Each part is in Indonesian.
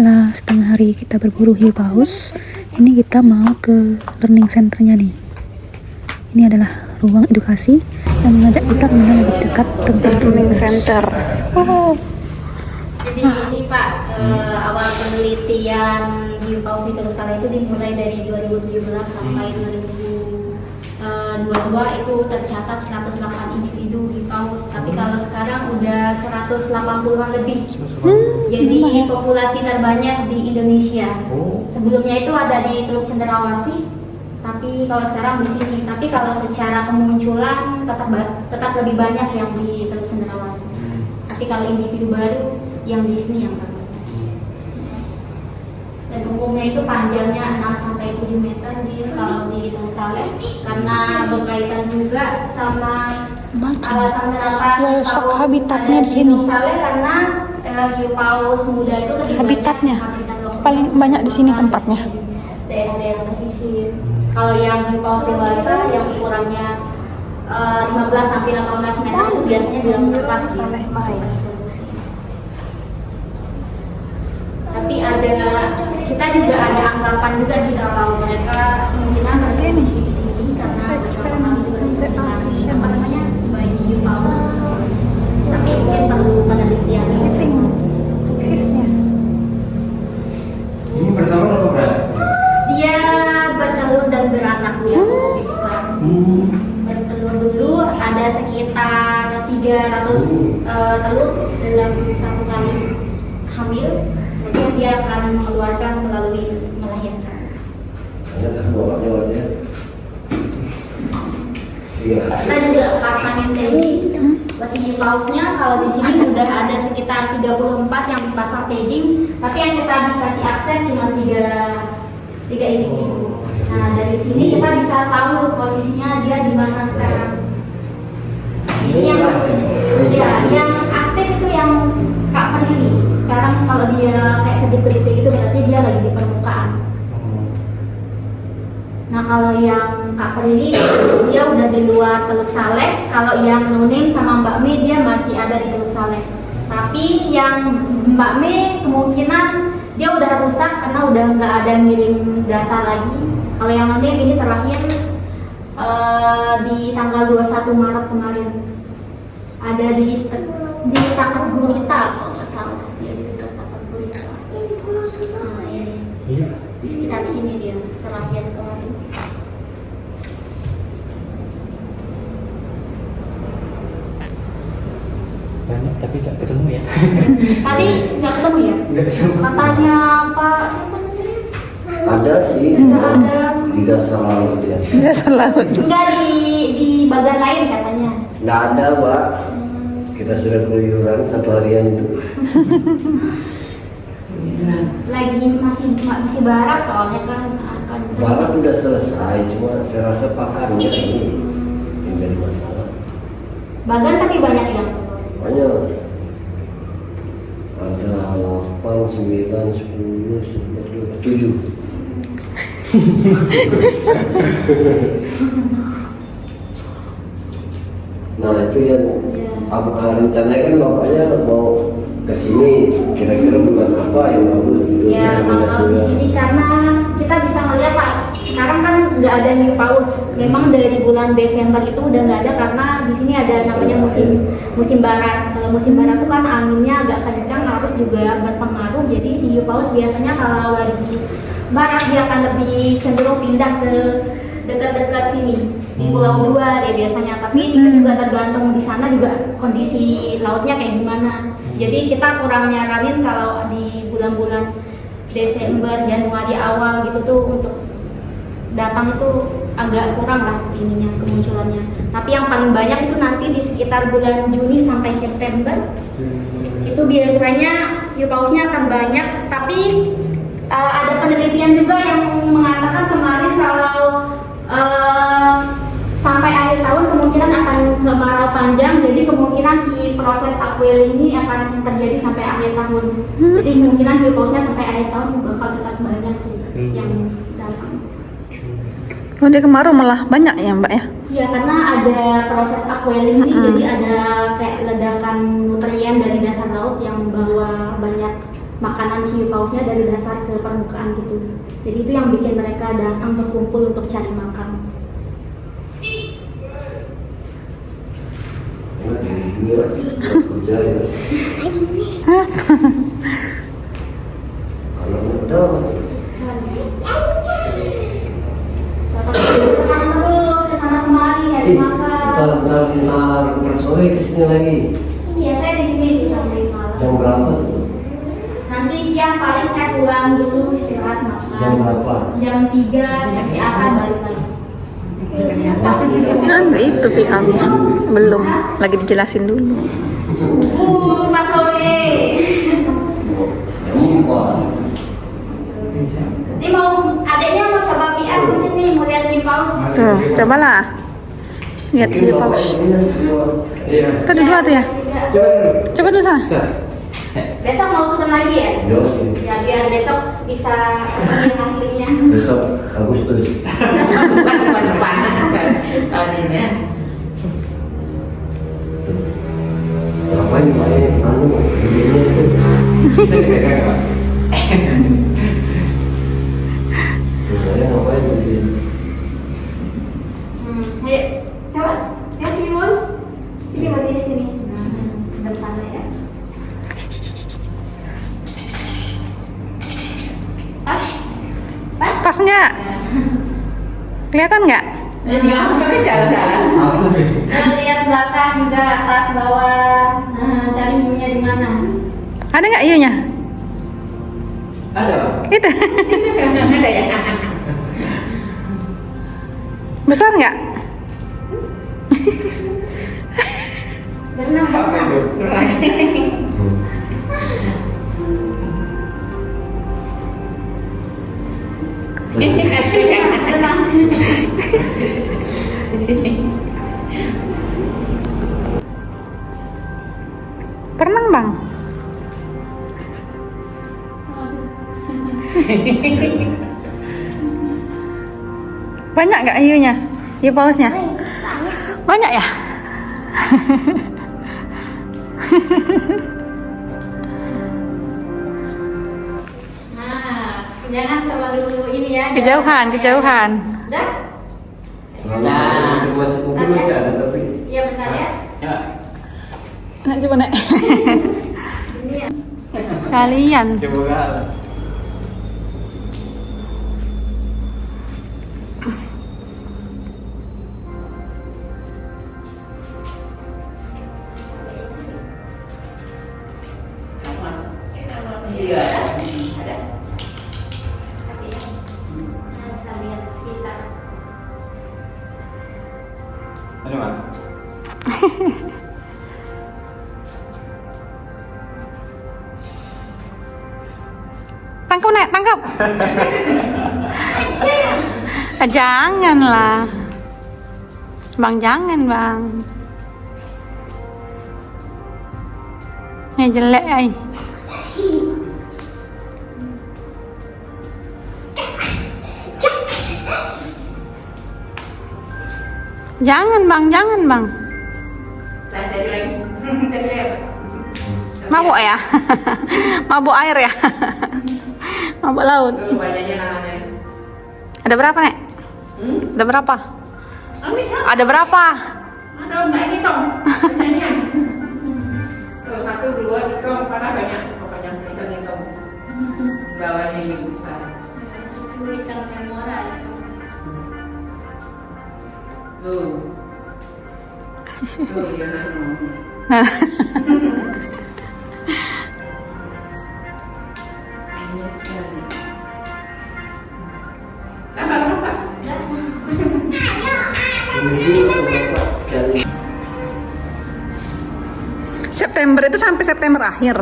Setelah setengah hari kita berburu hiu paus, ini kita mau ke learning centernya nih. Ini adalah ruang edukasi yang mengajak kita mengenal lebih dekat tentang learning center. Oh. Jadi ini Pak, awal penelitian hiu paus di Teluk Saleh itu dimulai dari 2017 sampai 2022 itu tercatat 108 individu hiu paus. Tapi kalau sekarang udah 180-an lebih. Jadi populasi terbanyak di Indonesia. Sebelumnya itu ada di Teluk Cenderawasih, tapi kalau sekarang di sini. Tapi kalau secara kemunculan tetap lebih banyak yang di Teluk Cenderawasih. Tapi kalau individu baru yang di sini yang terbanyak. Dan umumnya itu panjangnya 6 sampai 7 meter kalau di Teluk Saleh, karena berkaitan juga sama alasan kenapa habitatnya di sini. Teluk Saleh karena hiu paus muda itu lebih Habitatnya banyak paling banyak di sini tempatnya. Daerah-daerah pesisir. Kalau yang hiu paus dewasa yang ukurannya 15 sampai 18 meter itu biasanya di laut lepas di produksi. Tapi kita juga ada anggapan juga sih kalau mereka kemungkinan berproduksi di sini karena beberapa kali juga ditemukan bayi hiu paus. Tapi mungkin perlu penelitian. Ini bertelur atau berapa? Dia bertelur dan beranak ya. Bertelur dulu ada sekitar 300 telur dalam satu kali hamil. Kemudian dia akan mengeluarkan melalui melahirkan. Kita juga pasangin tagging. Buat hiu pausnya kalau di sini udah ada sekitar 34 yang dipasang tagging, tapi yang kita dikasih akses cuma 3 individu. Nah dari sini kita bisa tahu posisinya dia di mana sekarang. Ini yang aktif itu yang Kak ini. Sekarang kalau dia kayak kedip-kedip gitu berarti dia lagi di permukaan. Nah kalau yang Kak Prilly dia udah di luar Teluk Saleh. Kalau yang Nunim sama Mbak Mei dia masih ada di Teluk Saleh. Tapi yang Mbak Mei kemungkinan dia udah rusak karena udah nggak ada ngirim data lagi. Kalau yang Nunim ini terakhir di tanggal 21 Maret kemarin ada di Takat Gurita kalau nggak salah. Dia di dekat Takat Gurita. Nah, ini. Di sekitar sini dia terakhir kemarin. Banyak tapi tak ketemu ya. Tadi nggak ketemu ya? Nggak ketemu. Katanya Pak siapa namanya? Ada sih, Ada. di dasar laut ya. Dasar laut. Enggak di bagian lain katanya. Nggak ada, Pak. Kita sudah keluyuran satu harian itu. Lagi masih barat soalnya kan akan. Barat udah selesai, cuma saya rasa pakannya ini yang jadi masalah. Bagan tapi banyak yang turun. Banyak. Ada 8, 9, 10, 11, 7. Nah itu yang rencananya kan bapaknya mau ke sini, kira-kira bulan apa yang bagus gitu. Ya kalau di sini karena kita bisa melihat Pak, sekarang kan nggak ada hiu paus. Memang dari bulan Desember itu udah nggak ada karena di sini ada namanya musim barat. Kalau musim barat itu kan anginnya agak kencang, arus juga berpengaruh. Jadi si hiu paus biasanya kalau lagi barat dia akan lebih cenderung pindah ke dekat-dekat sini di Pulau Dua dia biasanya. Tapi itu juga tergantung di sana juga kondisi lautnya kayak gimana. Jadi kita kurang nyaranin kalau di bulan-bulan Desember, Januari awal gitu tuh untuk datang itu agak kurang lah ininya kemunculannya. Tapi yang paling banyak itu nanti di sekitar bulan Juni sampai September. Itu biasanya hiu pausnya akan banyak. Tapi ada penelitian juga yang mengatakan kemarin kalau sampai akhir tahun kemungkinan akan kemarau panjang, jadi kemungkinan si proses akuel ini akan terjadi sampai akhir tahun. Jadi kemungkinan hiu pausnya sampai akhir tahun bakal tetap banyak sih yang datang. Oh dia kemarau malah banyak ya Mbak ya? Iya karena ada proses aqueling ini, jadi ada kayak ledakan nutrien dari dasar laut yang membawa banyak makanan si hiu pausnya dari dasar ke permukaan gitu. Jadi itu yang bikin mereka datang berkumpul untuk cari makan. Enak diri juga kerja ya. Kalau udah terus Terus kesana kemari nyari makan. ntar sore kesini lagi. Iya, saya di sini sih sampai malam. Jam berapa? Nanti siang paling saya pulang dulu istirahat makan. Jam berapa? Jam 3 seksi akad balik lagi. Itu Piang belum lagi dijelasin dulu. Pas sore. Jam 4. Ini mau adiknya mau coba PR mungkin nih mau lihat hiu paus. Tuh, cobalah. Lihat hiu paus. Iya. Tadi dua tuh ya. Coba dulu sana. Besok mau turun lagi ya? Yo, Ya biar besok bisa lihat hasilnya. besok Agustus. Bukan depan tahun ini. Ngapain pakai anu ini itu? Bisa dipegang Pak. Saya ngapain jadi? Ayo, coba. Ya sini Mons. Sini berdiri di sini. Bersama ya. Pas? Pas? Pas nggak? Kelihatan nggak? Jangan pakai jalan-jalan. Apa nih? Lihat belakang juga, atas bawah. Cari hiunya di mana? Ada nggak hiunya? Ada Pak. Itu Itu nggak ada ya. besar nggak? Berenang, Apa berenang. itu? Berenang. Berenang bang. Banyak nggak hiunya? Hiu pausnya? Banyak ya? Nah, jangan terlalu ini ya. Kejauhan, kejauhan. Udah? Kalau mungkin masih ada tapi Iya bentar ya. Ya. Nah, coba nek. Ini ya. Sekalian. Coba enggak. Iya. Ada. Oke ya. Nah, bisa lihat sekitar. Ada Pak. Tangkap nek, tangkap. Janganlah. Bang jangan bang. Ini jelek ay. Jangan bang, jangan bang. Nah, jadi lagi. Jadi apa? Mabuk ya? Mabuk air ya? Mabuk laut. Tuh, banyaknya namanya. Ada berapa nek? Ada berapa? Ambil kan? Ada berapa? Ada enggak hitung. Banyaknya. Tuh, 1, 2, 3, 4 banyak. Pokoknya bisa hitung. Bawahnya yang besar. Itu ikan memora itu. Tuh. Tuh, ya anu. Nah, Ini sekali. Tambah berapa? seminggu atau berapa sekali? September itu sampai September akhir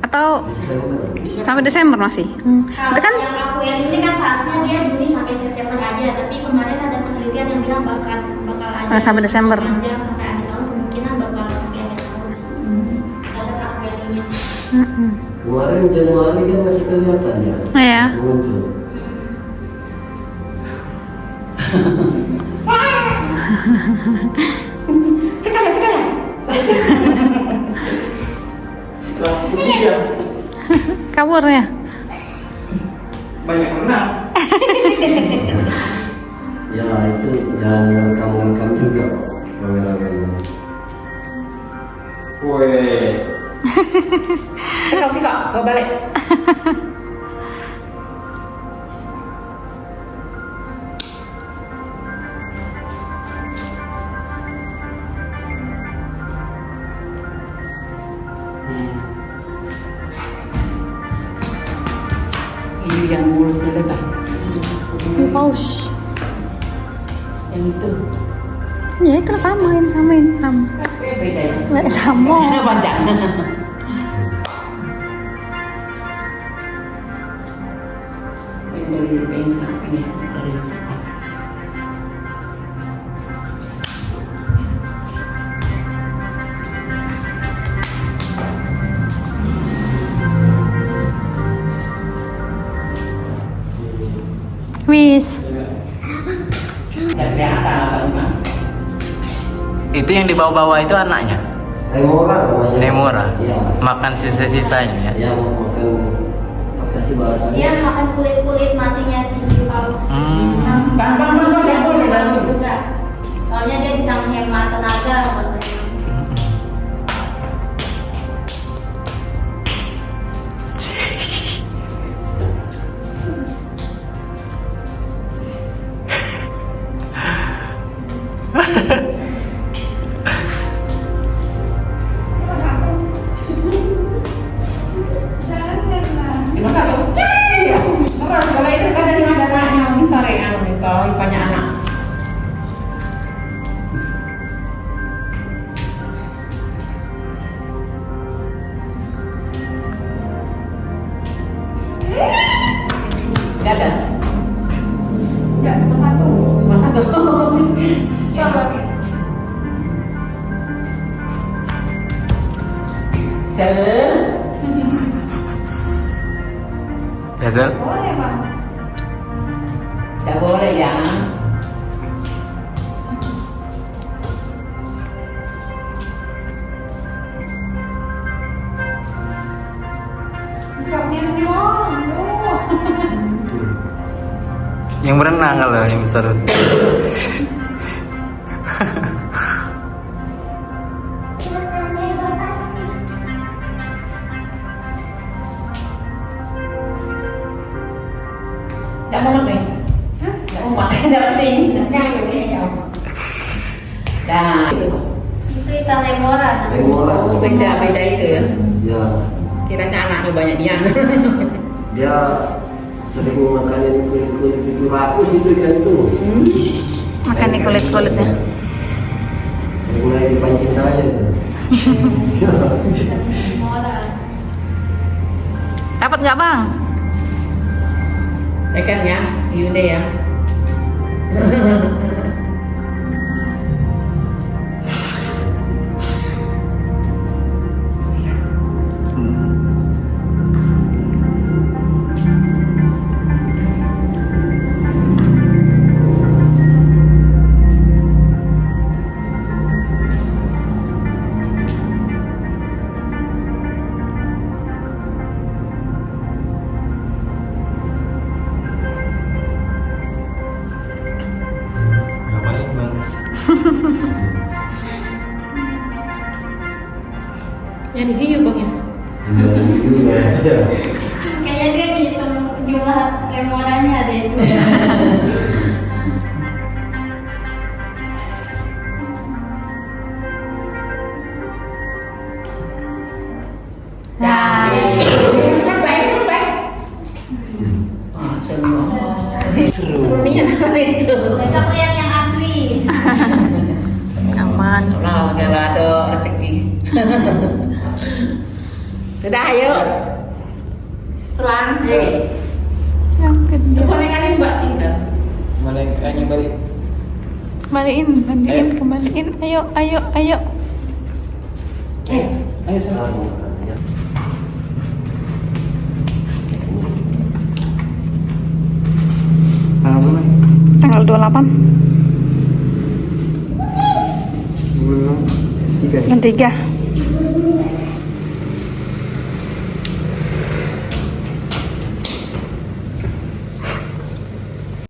atau Desember. sampai Desember masih? Kalau Itu kan yang aku lihat ini kan saatnya dia Juni sampai September aja, tapi kemarin ada penelitian yang bilang bakal ada sampai Desember. panjang sampai akhir tahun, kemungkinan bakal sampai akhir tahun sih. Proses aku yang lihat. Kemarin Januari kan masih kelihatan ya. Iya. Masih muncul. Cekal ya. Lampu dia. Kamu umurnya? Banyak renang. Ya itu jangan ngangkam-ngangkam juga Pak, kameramen. Wih. Cekal sih kak, gak balik. Ini yang mulutnya lebar. Paus. Yang itu. Ya itu samain. Beda ya. Nggak sama. Panjang. Dari sampingnya dari depan. Wis. Dari atas apa? Itu yang di bawah-bawah itu anaknya. Remora namanya. Remora. Iya. Makan sisa-sisanya ya. Ya makan apa sih bahasanya? Dia makan kulit matinya si hiu paus. Bang, Dia yang boleh dalam itu. juga. Soalnya dia bisa menghemat tenaga katanya. Terima kasih. Kalau itu kan dari ada anaknya, mungkin sore nih kalau banyak anak. Tidak ada. Ya, cuma satu. Cuma satu. Hazel. Tidak boleh ya. Yang berenang kalau yang besar. Tidak mau makan. Tidak mau makan. Tidak penting. Dah. Itu ikan remora. Remora. Oh, beda itu ya. Ya Kiranya anaknya banyak dia. dia sering makanin kulit-kulit itu rakus itu ikan itu. Makan nih kulit-kulitnya. Sering mulai dipancing saya itu. Remora. Dapat nggak bang? Pegang ya, Yunde ya. Gak baik bang. Yang di hiu bang ya. Kayaknya dia ngitung jumlah remoranya deh itu. Nah. Seru. Nih itu. Besok lihat yang asli. Aman. Lah, kalau ada rezeki. Sudah, ayo. Pelan. Yang gede. Keponakan Mbak tinggal. Malaikanya balik. Kembaliin. Ayo. Ayo sana. Tanggal 28. Belum. 3.